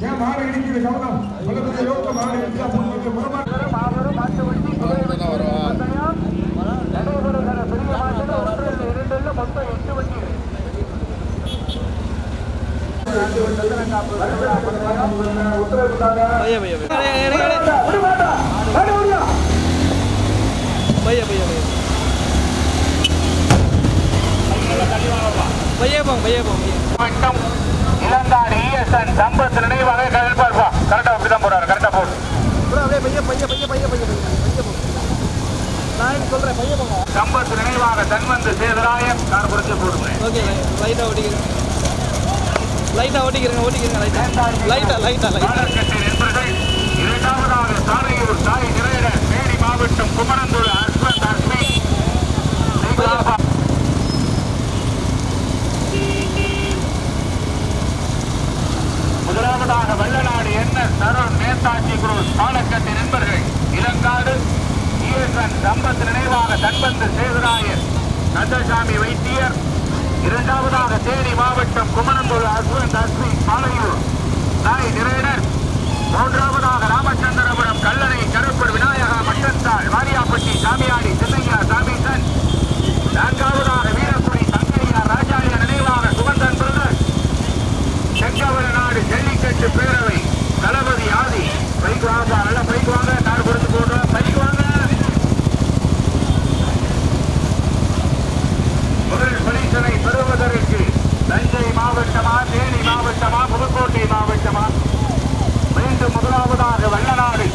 ஏன் மாடு இடிக்குது கவனம் பக்கத்துல யோக மாடு இடிச்சா உங்களுக்கு முறமாட்டு மாபெரும் மாட்டு வண்டி நடைபெறுகிற பெரிய மாட்டில் ஒன்றில் இரண்டில் மொத்தம் 8 வண்டி இளந்தாரி ஈஎஸ்என் சம்பத் நினைவாக கருப்பா கரெக்டா அப்படிதான் போறாரு கரெக்டா போடு சம்பத் நினைவாக தன்வந்து சேதராயன் நான் குறிச்சு போடுங்க ஓகே லைட்டா ஓட்டிக்கிறேங்க இரண்டாவதாக சாலையூர் சாய் நிறையர் தேனி மாவட்டம் குமரந்தூர் அஸ்வந்த் அஸ்மி முதலாவதாக வெள்ளநாடு என்ன தருண் நேதாஜி குரூஸ் பாலக்கட்டு நண்பர்கள் இளங்காடு ஈஎஸ்என் சம்பத் நினைவாக தன்பந்து சேதுராயர் கந்தசாமி வைத்தியர் இரண்டாவதாக தேனி மாவட்டம் குமரந்தூர் அஸ்வந்த் அஸ்மி பாலையூர் நாய் நிறையர் மூன்றாவதாக ராமச்சந்திரபுரம் கல்லணை கருப்பூர் விநாயகா மட்டத்தாள் வாரியாப்பட்டி சாமியாடி சின்னையா சாமிசன் நான்காவதாக வீரக்குடி தங்கையா ராஜாலிய நினைவாக சுகந்தன் பிரதர் செங்கவர நாடு ஜல்லிக்கட்டு பேரவை தளபதி ஆதி பைக் வாங்க நல்ல பைக் வாங்க கார் கொடுத்து போடுறோம் பைக் வாங்க முதல் பரிசனை பெறுவதற்கு தஞ்சை மாவட்டமா தேனி மாவட்டமா புதுக்கோட்டை மாவட்டமா மீண்டும் முதலாவதாக வெள்ளநாடு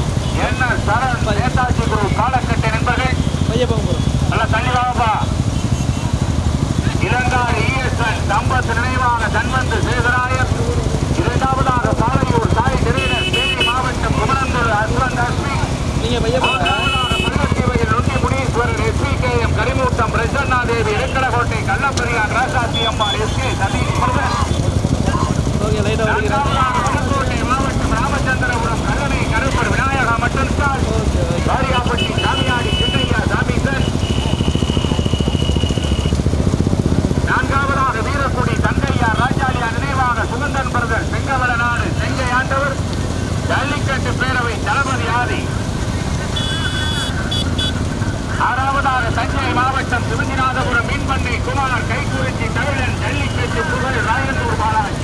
என்ன சரண் நேதாஜி குரு காலக்கட்டை நண்பர்கள் நல்ல தள்ளிவாப்பா இளங்காடு ஈஎஸ்என் சம்பத் நினைவாக தன்வந்து சேகராயர் இரண்டாவதாக சாலையூர் சாய் நிறையர் தேனி மாவட்டம் குமரந்தூர் அஸ்வந்த் அஸ்மி பள்ளத்தீவையில் நொண்டி முனீஸ்வரர் எஸ்பிகேஎம் கரிமூட்டம் பிரசன்னா தேவி இலக்கடகோட்டை கள்ளப்பெரியார் ராசாத்தி அம்மாள் எஸ்கே சதீஷ் முருகன் புதுக்கோட்டை மாவட்டம் ராமச்சந்திரபுரம் கல்லணை கருப்பர் விநாயகா மட்டன்ஸ்டால் வாரியாப்பட்டி சாமியாடி சின்னையா சாமிசன் நான்காவதாக வீரக்குடி தங்கையா ராஜாலியா நினைவாக சுகந்தன் பிரதர் செங்கவள நாடு செங்கை ஆண்டவர் ஜல்லிக்கட்டு பேரவை தளபதி ஆதி ஆறாவதாக தஞ்சை மாவட்டம் சிவஞ்சிநாதபுரம் மீன்பண்ணை குமார் கைக்குறிச்சி தமிழன் ஜல்லிக்கட்டு புகழ் ராயந்தூர் பாலாஜி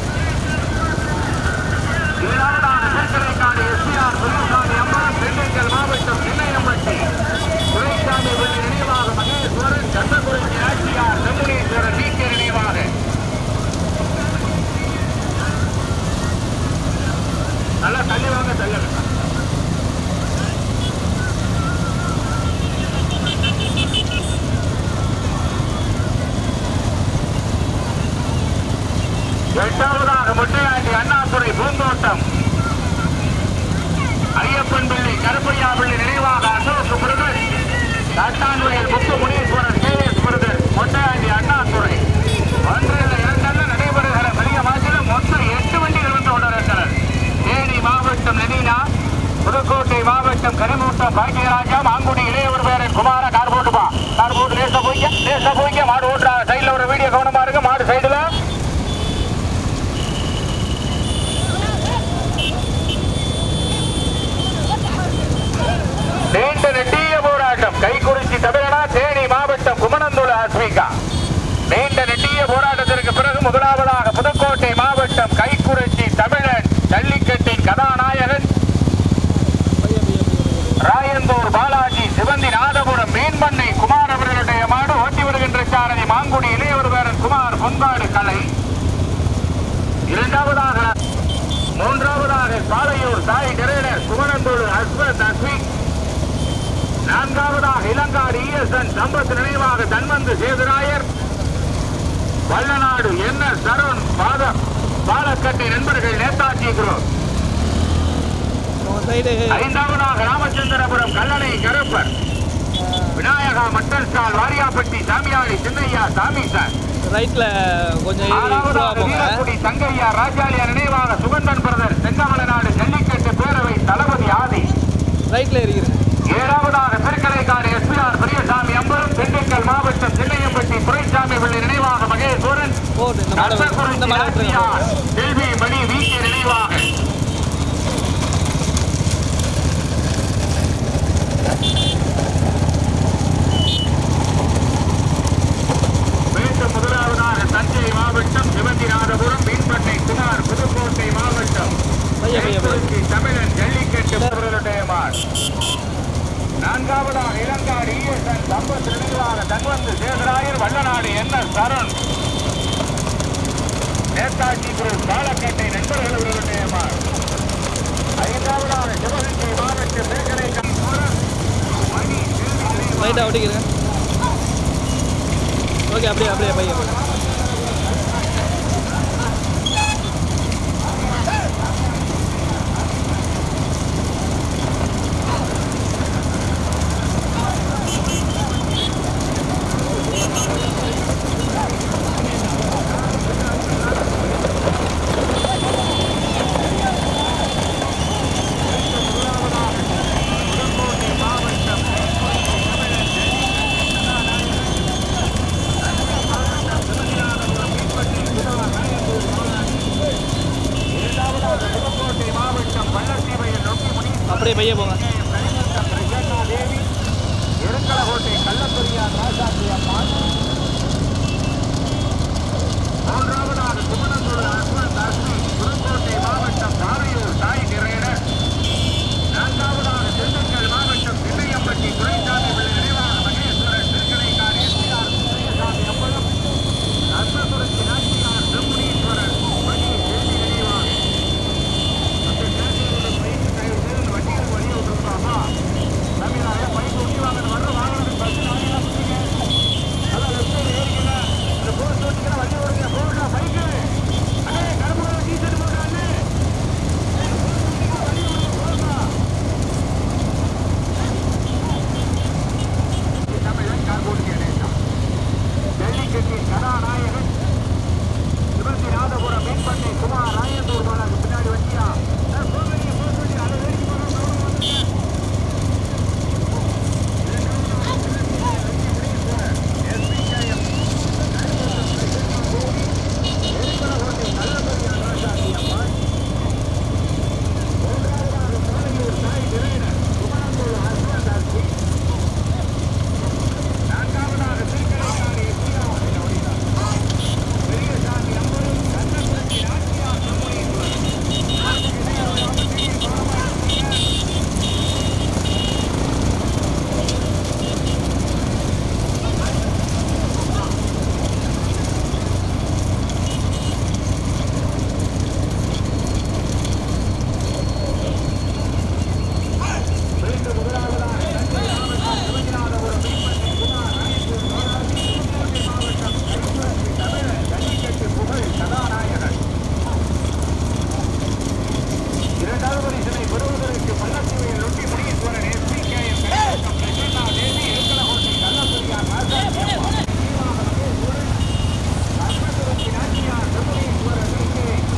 ஏழாவதாக திருக்கரைக்காடு எஸ்பிஆர் துரைசாமி அம்மா திண்டுக்கல் மாவட்டம் சின்னையம்பட்டி துரைசாமி பள்ளி நினைவாக மகேஸ்வரன் கந்தகுறிச்சி ஆட்சியார் செம்புனீஸ்வரன் நீக்க நினைவாக நல்லா தள்ளி வாங்க தள்ளு எட்டாவதாக முட்டையாண்டி அண்ணாதுரை பூந்தோட்டம் ஐயப்பன் பிள்ளை கருப்பையா பிள்ளை நினைவாக அசோக் பிரதர் தட்டான்வயல் முத்து முனீஸ்வரர் கேஎஸ் பிரதர் முட்டையாண்டி அண்ணாதுரை ஒன்றில் இரண்டல்ல நடைபெறுகிற பெரிய மாற்றிலும் மொத்தம் 8 வண்டிகள் வந்து கொண்டிருக்கிறது தேனி மாவட்டம் நெனீனா புதுக்கோட்டை மாவட்டம் கரிமூட்டம் பாக்கியராஜா மாங்குடி இளையவர் பேரன் குமார கார் போட்டுப்பா கார் போட்டு லேசா போய்க்க மாடு ஓட்டுறாங்க சைட்ல ஒரு வீடியோ கவனமா இருக்கு மாடு சைடுல நீண்ட நெட்டிய போராட்டம் கைக்குறிச்சி தமிழனா தேனி மாவட்டம் குமரந்தூர் அஸ்மிகா நீண்ட நெட்டிய போராட்டத்திற்கு பிறகு முதலாவதாக புதுக்கோட்டை மாவட்டம் கைக்குறிச்சி தமிழன் ஜல்லிக்கட்டின் கதாநாயகன் ராயந்தூர் பாலாஜி சிவந்தி நாதபுரம் மீன்பண்ணை குமார் அவர்களுடைய மாடு ஓட்டி வருகின்ற சாரதி மாங்குடி இளையவர் பேரன் குமார் பொன்பாடு கலை இரண்டாவதாக மூன்றாவதாக சாலையூர் சாய் நிறையர் குமரந்தூர் அஸ்வந்த் அஸ்மி நான்காவதாக இளங்காடு ஈஎஸ்என் சம்பத் நினைவாக தன்வந்து சேதுராயர் வல்லநாடு என்ன சரண் பாலக்கட்டை நண்பர்கள் நேதாஜி குரூப் ஐந்தாவதாக ராமச்சந்திரபுரம் கல்லணை கருப்பர் விநாயகா மட்டன் ஸ்டால் வாரியாப்பட்டி சாமியாடி சின்னையா சாமிசார் ரைட்ல கொஞ்சம் வீரக்குடி தங்கையா ராஜாலியா நினைவாக சுகந்தன் பிரதர் செங்கமல நாடு ஜல்லிக்கட்டு பேரவை தளபதி ஆதி ரைட்ல இருக்கிறேன் ஏழாவதாக திருக்கரைக்காடு எஸ்பிஆர் பெரியசாமி அம்பலம் திண்டுக்கல் மாவட்டம் சின்னையம்பட்டி துரைசாமி பிள்ளை நினைவாக மகேஸ்வரன் செல்வி மணி வைத்திய நினைவாக மீண்டும் முதலாவதாக தஞ்சை மாவட்டம் சிவந்திநாதபுரம் மீன்பண்ணை குமார் புதுக்கோட்டை மாவட்டம் தமிழன் ஜல்லிக்கட்டு மாடு. நான்காவதாக இளங்காடு ஈஎஸ்என் சம்பத் நினைவாக தன்வந்து சேகராயர் வல்லநாடு என்ன சரண் நேதாஜி குரூப் பாலக்கட்டை நண்பர்கள் அவர்களுடைய மாடு. ஐந்தாவதாக சிவகங்கை மாவட்ட மேகலை லைட்டாக ஓட்டிக்கிறேன். ஓகே, அப்படியே பையன் அப்படியே பையன் போங்க. எருக்கலகோட்டை கள்ளப்பெரியார் ராசாத்தி அம்மாள். மூன்றாவதாக சுமணத்தூர் அஸ்வந்த் அஸ்மி புதுக்கோட்டை மாவட்டம் தாரையூர் தாய் நிறையர். நான்காவதாக திண்டுக்கல் மாவட்டம் திண்ணையம்பட்டி துரைசாமி பிள்ளை நினைவாக மகேஸ்வரன் திருக்கலைக்காரி எஸ்ஆர் துரைசாமி அம்பலம் அஸ்வசுரத்தி நாச்சியார் பிரம்மணீஸ்வரர் மணி தேதி நினைவாக வண்டிகள் வழியை விட்டுருப்பாமா தமிழாய பைக் ஒட்டி வாங்க வர்ற வாகனத்துக்கு பஸ் நாளையெல்லாம் கொடுத்தீங்க. அதான் லெஃப்ட் சைடு ஏறிக்கல இந்த போஸ்ட் ஓட்டிக்கிற வண்டி ஓடுங்க போடுறா பைக்கு அண்ணே கரும்புல டீஷர்ட் போடுறாண்ணே வண்டி ஓடுங்க போடுறா. தமிழன் கார்கோட்டி கணேசன் ஜல்லிக்கட்டின் கதாநாயகன் சிவந்திநாதபுரம் மீன்பண்ணை குமார் ராயந்தூர் மாநாடு பின்னாடி வண்டியா அதை வேடிக்கை போடுறோம்.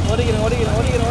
ஓடிக்கிறேன்.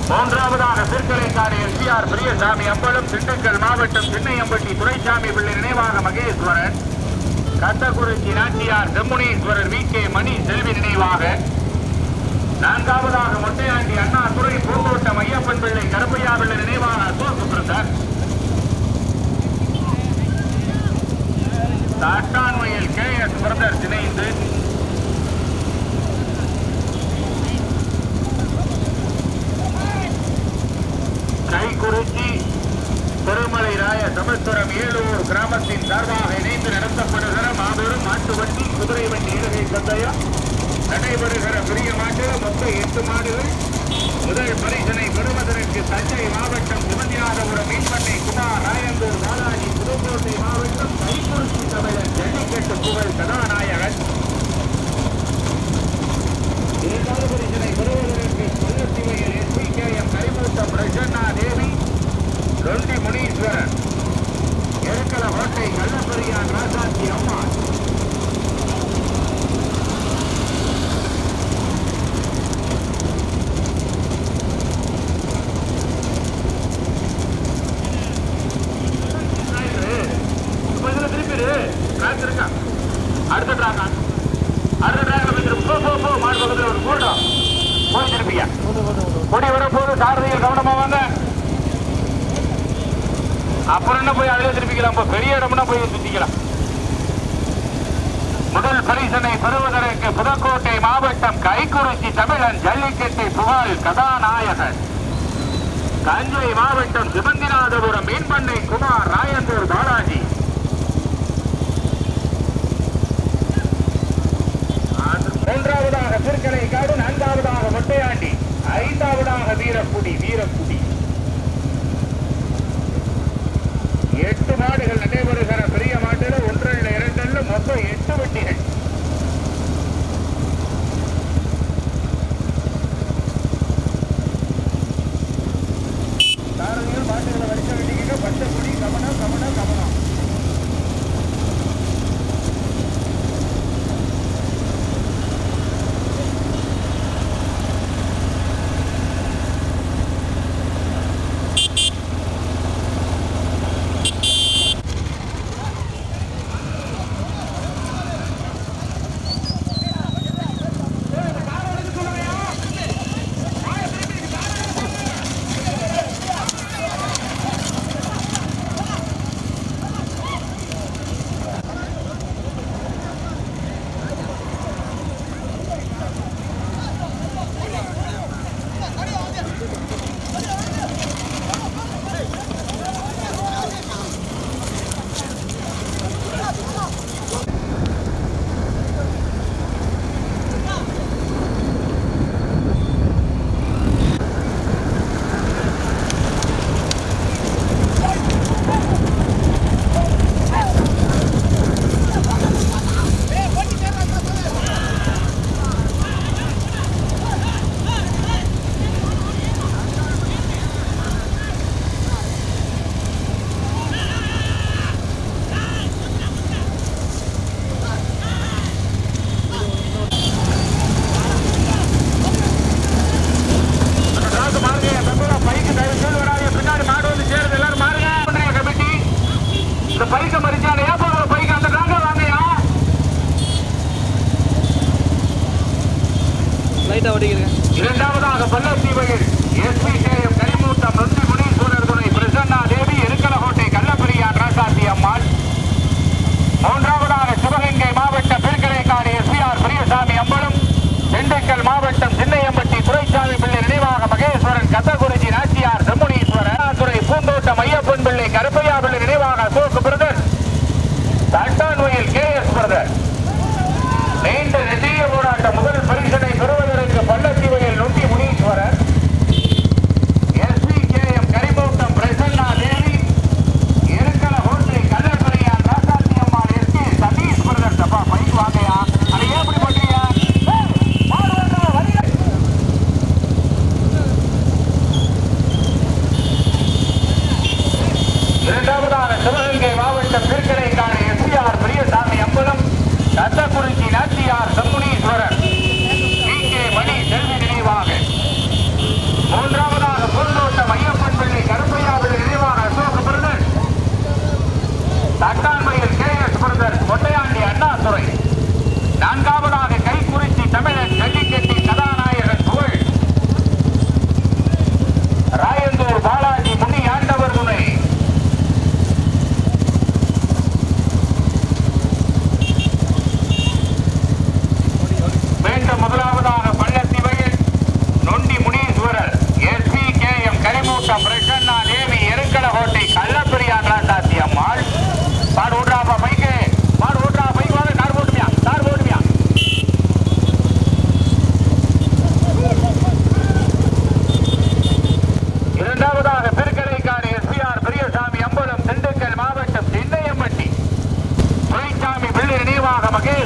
மூன்றாவதாக திருக்கலைக்காடு எஸ்ஆர் பிரியசாமி அம்பலம் திண்டுக்கல் மாவட்டம் திண்ணையம்பட்டி துரைசாமி பிள்ளை நினைவாக மகேஸ்வரன் கத்தக்குறிச்சி நாச்சியார் செம்முனீஸ்வரர் வி கே மணி செல்வி நினைவாக, நான்காவதாக மொட்டையாண்டி அண்ணா துறை பூந்தோட்டம் ஐயப்பன் பிள்ளை கருப்பையா பிள்ளை நினைவாக அசோக் பிரதர், தாட்டான்மையில் கே எஸ் பிரதர்ஸ் இணைந்து கைக்குறிச்சி திருமலை ராய சமஸ்வரம் ஏலூர் கிராமத்தின் சார்பாக இணைந்து நடத்தப்படுகிற மாபெரும் மாட்டு வண்டி குதிரை வண்டி இலகை பந்தயம் நடைபெறுகிற பெரிய மாட்டில் மொத்தம் 8 மாடுகள். முதல் பரிசனை பெறுவதற்கு தஞ்சை மாவட்டம் சிவந்திநாதபுரம் மீன்பண்ணை குமார் ராயந்தூர் பாலாஜி புதுக்கோட்டை மாவட்டம் கைக்குறிச்சி தமிழர் ஜல்லிக்கட்டு புகழ் கதாநாயகன். இரண்டாவது பரிசனை பெறுவதற்கு கொல்லத்திவையில் SPKM கரிமூட்டம் பிரசன்னா தேவி, தொண்டி முனீஸ்வரன், எருக்கல கோட்டை கள்ளப்பெரியான் ராசாத்தி அம்மாள். அடுத்த டிராக் மாடு பக்கத்தில் ஒரு கூட்டம் போய் திருப்பியா கொடி வரப்போது சாரதியில் கவனமா வாங்க. அப்புறம் என்ன போய் அதிலே திருப்பிக்கலாம். இப்போ பெரிய இடம்னா போய் சுத்திக்கலாம். முதல் பரிசனை பெறுவதற்கு புதுக்கோட்டை மாவட்டம் கைக்குறிச்சி தமிழன் ஜல்லிக்கட்டு புகழ் கதாநாயகன், தஞ்சை மாவட்டம் சிவந்திநாதபுரம் மீன்பண்ணை குமார் ராயந்தூர் பாலாஜி, மூன்றாவதாக திருக்கலை காடு, நான்காவதாக மொட்டையாண்டி, ஐந்தாவதாக வீரக்குடி. 8 மாடுகள் நடைபெறுகிற பெரிய மாட்டில் 1 2 மொத்தம் 8 வெட்டிகள். சாரதிகள் மாட்டுகளை வரிசை வெட்டிக்கிட்டு பச்சை கொடி கவனம் கவனம் கவனம். லைட்டாக ஓடிக்கிறேன். இரண்டாவதாக பல்லத்தீவையில் SPKM கரிமூட்டம் தொண்டி முனீஸ்வரர் துணை பிரசன்னா தேவி, எருக்கலகோட்டை கள்ளப்பெரியான் ராசாத்தி அம்மாள். மூன்றாவதாக சிவகங்கை மாவட்டம் திருக்கரைக்காடு SPR பிரியசாமி அம்பலம், திண்டுக்கல் மாவட்டம் சின்னையம்பட்டி துரைசாமி பிள்ளை நினைவாக மகேஸ்வரன், கத்தகுறிச்சி நாச்சியார் செம்முனீஸ்வரர், துறை பூந்தோட்டம் ஐயப்பன் பிள்ளை கருப்பையா பிள்ளை நினைவாக அசோக் பிரதர், தட்டான்மையில் KS பிரதர். நீண்ட நெடிய போராட்ட முதல் பரிசனை பெறுவதற்கு பல்லத்தீவையில் Nondi Muneeswarar, SPKM Karimoottam Prasanna Devi, Erukkalakottai Kallaperiyan Rasathi Ammal, SK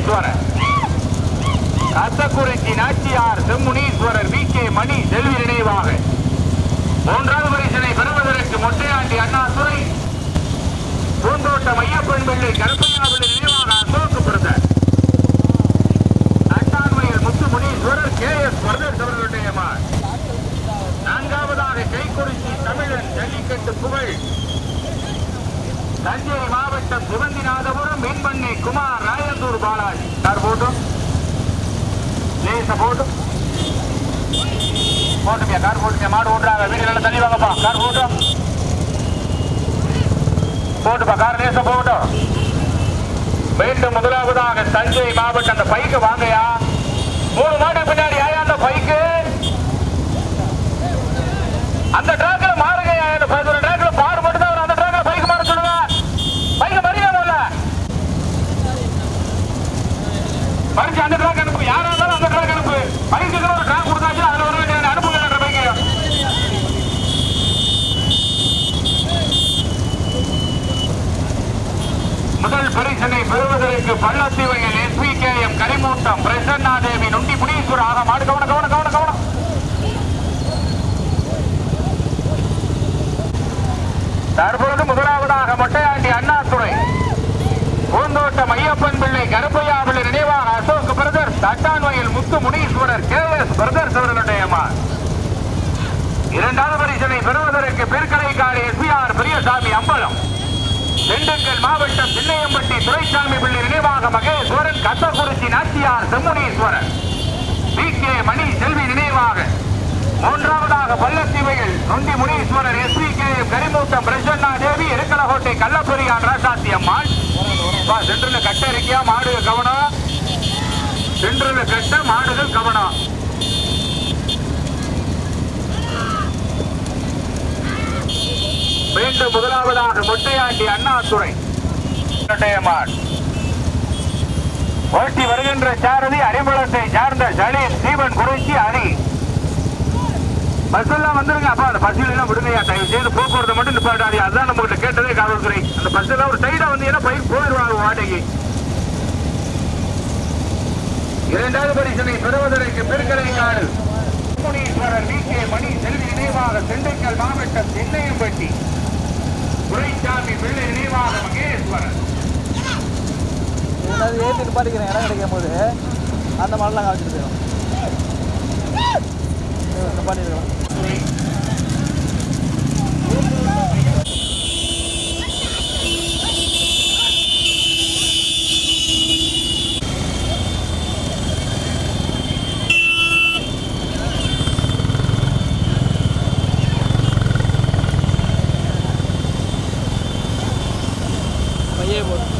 Muneeswarar, Kathakurichi Nachiyar Semmuneeswarar V K Mani Selvi நினைவாக மூன்றாவது பரிசனை பெறுவதற்கு மொட்டையாண்டி அண்ணாதுரை, பூந்தோட்டம் ஐயப்பன் பிள்ளை கருப்பையாவின் நினைவாக அசோக் பிரதர், அட்டான்மையில் முத்து முனீஸ்வரர் கே எஸ் பிரதர்ஸ் அவர்களுடைய மகன். நான்காவதாக கைக்குறிச்சி தமிழன் ஜல்லிக்கட்டு புகழ் தஞ்சை மாவட்டம் சிவந்திநாதபுரம் மீன்பண்ணை குமார் ராயந்தூர் பாலாஜி. கார் போட்டும் லேச போட்டும் போட்டுமியா, கார் போட்டுமியா, மாடு ஓட்டுறாங்க, வீடு நல்லா தள்ளி வாங்கப்பா, கார் போட்டும் போட்டுப்பா, கார் லேச போட்டும். மீண்டும் முதலாவதாக தஞ்சை மாவட்டம் அந்த பைக்கு வாங்கயா, 3 மாடு பின்னாடி ஆயா அந்த பைக்கு அந்த டிராக்ல மாறுங்கயா, டிராக்ல பாடு மட்டும் தான் அந்த டிராக்ல பைக் மாற சொல்லுங்க, பைக்க மறியா போல மறிச்சு அந்த டிராக் அனுப்பு, யாரா இருந்தாலும் அந்த டிராக் அனுப்பு, பைக்கு ஒரு டிராக் கொடுத்தாச்சு அதுல வர வேண்டிய அனுப்புங்க பைக்க. முதல் பரிசனை பெறுவதற்கு பள்ளத்தீவையில் SPKM கரிமூட்டம் பிரசன்னா தேவி நுண்டி முனீஸ்வரர் ஆக மாடு. கவனம் கவனம் கவனம் கவனம். தற்பொழுது முதலாவதாக மொட்டையாண்டி அண்ணாதுரை, பூந்தோட்டம் ஐயப்பன் பிள்ளை கருப்பையாவின் நினைவாக அசோக் பிரதர்ஸ், தட்டான்வயல் முத்து முனீஸ்வரர் கே எஸ் பிரதர்ஸ் அவர்களுடைய மகன். இரண்டாவது பரிசனை பெறுவதற்கு பிற்கலைக்காடு SPR பெரியசாமி அம்பலம், திண்டுக்கல் மாவட்டம் சின்னையம்பட்டி துரைசாமி பிள்ளை நினைவாக மகேஸ்வரன், கத்தக்குறிச்சி நாச்சியார் செம்முனீஸ்வரர் வி கே மணி செல்வி நினைவாக. மூன்றாவதாக பள்ளத்தீவையில் நொண்டி முனீஸ்வரர் SPKM கரிமூட்டம் பிரசன்னா தேவி, எருக்கலகோட்டை கள்ளப்பெரியான் ராசாத்தி அம்மாள். சென்றுல கட்ட இருக்கியா, மாடு கவனம், சென்றுல கட்ட மாடுகள் கவனம். மீண்டும் முதலாவதாக மொட்டையாண்டி அண்ணாதுரை ஓட்டி வருகின்ற சாரதி அறிமுகத்தை சார்ந்த சலீம் சீவன் குறிச்சி அரி. பஸ் எல்லாம் வந்துருங்க அப்பா, அந்த பஸ்ல எல்லாம் விடுங்கயா, தயவு செய்து போக்குவரத்து மட்டும் நிப்பாட்டாது. அதுதான் நம்ம கிட்ட கேட்டதே காவல்துறை. அந்த பஸ் எல்லாம் ஒரு சைடா வந்தீங்கன்னா பைக் போயிடுவாங்க வாடகை. இரண்டாவது பரிசனை பெறுவதற்கு பிற்கலைக்காடு முனீஸ்வரர் வி கே மணி செல்வி நினைவாக திண்டுக்கல் மாவட்டம் சின்னையம்பட்டி துரைசாமி பிள்ளை நினைவாக மகேஸ்வரர். ஏற்றி நிப்பாட்டிக்கிறேன், இடம் கிடைக்கும் போது அந்த மாடெல்லாம் காமிச்சிட்டு போயிடும். நிப்பாட்டிருக்கலாம். பையே போட்டு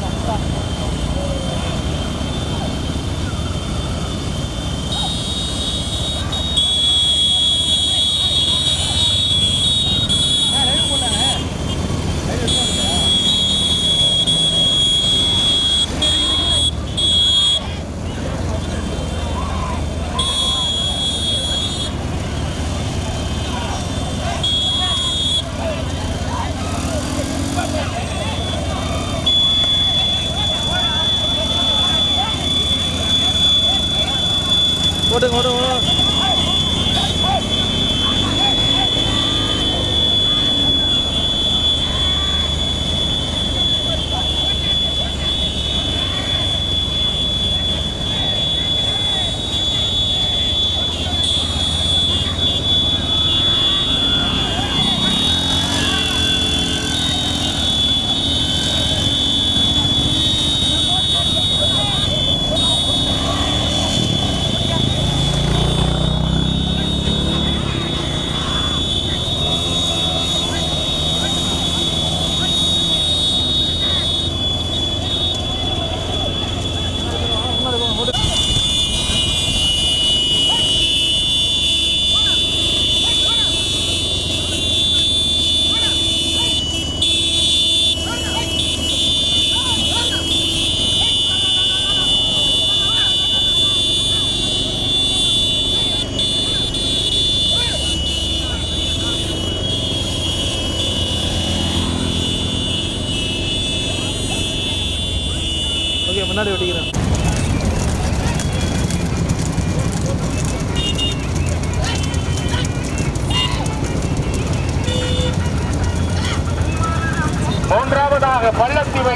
ஓடுங்க ஓடுங்க.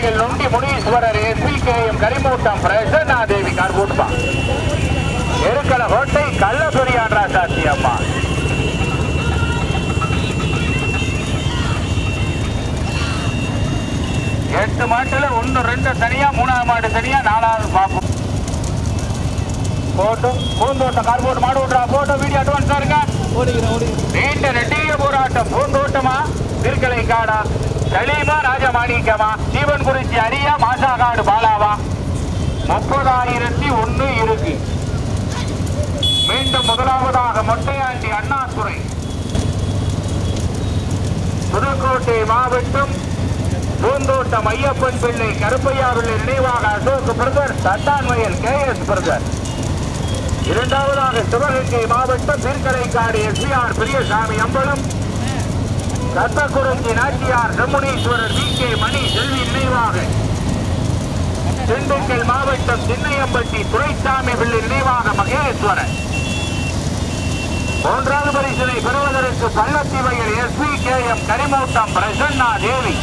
வையில் நொண்டி முனீஸ்வரர் SPKM கரிமூட்டம் பிரசன்னா தேவி கார் போட்டுப்பா. எருக்கல கோட்டை கள்ளபெரியான் ராசாத்தி அம்மா. 8 மாட்டுல 1 2 தனியா, 3ஆவது மாடு தனியா, 4ஆவது பாப்போம். போட்டோ பூந்தோட்டம் கார் போட்டு மாடு விட்றா. போட்டோ வீடியோ அட்வான்ஸ் இருங்க. நீண்ட நெட்டிய போராட்டம். பூந்தோட்டமா திருக்கலை காடா சலீமா ராஜமாணிக்கமா ஜீவன்குறிச்சி அரியா மாசாகாடு பாலாவா 30,001 இருக்கு. மீண்டும் முதலாவதாக மொட்டையாண்டி அண்ணாதுரை புதுக்கோட்டை மாவட்டம் பூந்தோட்டம் ஐயப்பன் பிள்ளை கருப்பையாவிலே நினைவாக அசோக் பிரதர் தட்டான்வயல் KS பிரதர். இரண்டாவதாக சிவகங்கை மாவட்டம் திருக்கலைக்காடு SVR பெரியசாமி அம்பலம் கத்தக்குறிச்சி நாச்சியார் செம்முனீஸ்வரர் VK மணி செல்வி நினைவாக திண்டுக்கல் மாவட்டம் சின்னையம்பட்டி துரைசாமி பிள்ளை நினைவாக மகேஸ்வரன். மூன்றாவது பரிசினை பெறுவதற்கு பள்ளத்தி வயல் SPKM கரிமூட்டம் பிரசன்னா தேவி.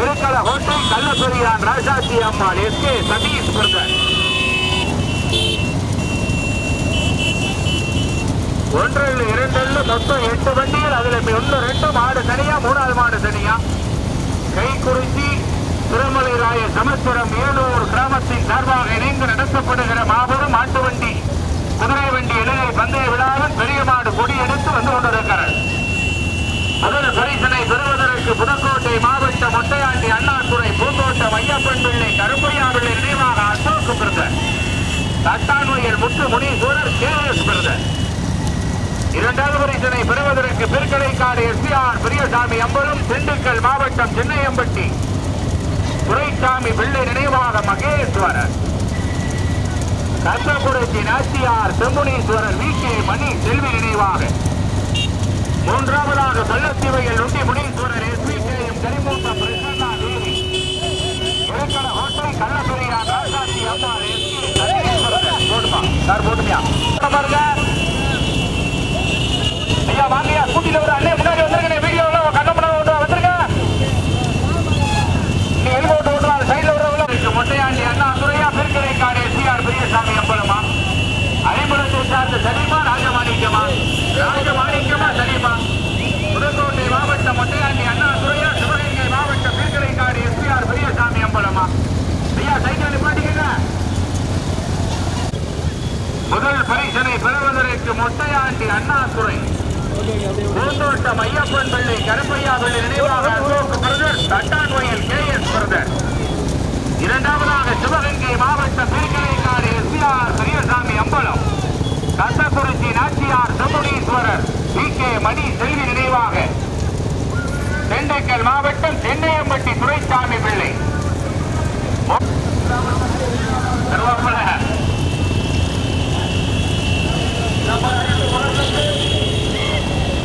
எருக்கல கோட்டை கள்ளபெரியான் ராசாத்தி அம்மாள் SK சதீஷ் பிரதர். 1 2 மொத்தம் 8 வண்டிகள். அதுல 1 2 மாடு தனியா, 3ஆவது மாடு தனியா. கைக்குறிச்சி திருமலை ராய சமஸ்வரம் ஏலூர் கிராமத்தின் சார்பாக இணைந்து நடத்தப்படுகிற மாபெரும் மாட்டு வண்டி குதிரை வண்டி இலங்கை பந்தய விழாவில் பெரிய மாடு கொடி எடுத்து வந்து கொண்டிருக்கிறார். முதல் பரிசனை பெறுவதற்கு புதுக்கோட்டை மாவட்டம் மொட்டையாண்டி அண்ணாதுரை பூந்தோட்டம் ஐயப்பன் பிள்ளை கருப்பையாவிள்ளை நினைவாக அசோக் பிரதர் தட்டான்வயல் முத்து முனீஸ்வரர் KS பிரதர். இரண்டாவது பரிசனை பெறுவதற்கு திருக்கலைக்காடு SVR பெரியசாமி அம்பலம் திண்டுக்கல் மாவட்டம் சின்னையம்பட்டி துரைசாமி பிள்ளை நினைவாக மகேஸ்வரர். கத்தக்குறிச்சி நாச்சியார் செம்முனீஸ்வரர் VK மணி செல்வி நினைவாக. மூன்றாவதாக பள்ளத்திவையில் நொண்டி முனீஸ்வரர் SPKM கரிமூட்டம் பிரசன்னா தேவி. எருக்கல கோட்டை கள்ளபெரியான் ராசாத்தி அம்மாள் போட்டுமா சார் போட்டுமியா பாருங்க. ஐயா வாங்கயா ஸ்கூட்டில ஒரு அண்ணே முன்னாடி வந்துருங்க. வீடியோல கண்ணப்பட வந்துருங்க. நீ எல்போட்டு ஓட்டுவாங்க சைட்ல விடுறவங்க. மொட்டையாண்டி அண்ணாதுரையா திருக்கலைக்காடு SVR பெரியசாமி அம்பலமா ஐம்பலத்தை சார்ந்த சலீமா ராஜமாணிக்கமா சலீமா. புதுக்கோட்டை மாவட்டம் மொட்டையாண்டி அண்ணாதுரையா சிவகங்கை மாவட்டம் திருக்கலைக்காடு SVR பெரியசாமி அம்பலமா. ஐயா சைக்கிள் நிப்பாட்டிக்கங்க. முதல் பரிசனை பெறுவதற்கு மொட்டையாண்டி அண்ணாதுரை பூந்தோட்டம் ஐயப்பன் பிள்ளை கருப்பையா பிள்ளை நினைவாக அசோக் பிரதர் தட்டான்வயல் KS பிரதர். இரண்டாவதாக சிவகங்கை மாவட்டம் திருக்கலைக்காடு SVR பெரியசாமி அம்பலம் கத்தக்குறிச்சி நாச்சியார் செம்முனீஸ்வரர் VK மணி செல்வி நினைவாக திண்டுக்கல் மாவட்டம் சென்னையம்பட்டி துரைசாமி பிள்ளை.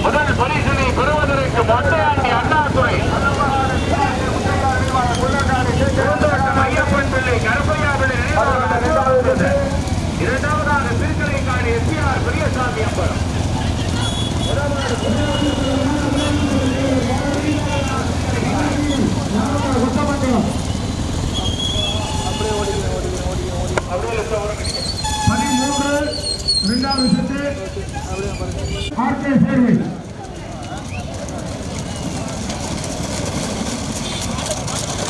முதல் பரிசனை பெறுவதற்கு மொட்டையாண்டி அண்ணாதுரை பூந்தோட்டம் ஐயப்பன் பிள்ளை கருப்பையா பிள்ளை நினைவாக. இரண்டாவதாக திருக்கலைக்காடு SVR பெரியசாமி அம்பலம். இரண்டாவது சுற்று RK சேர்வை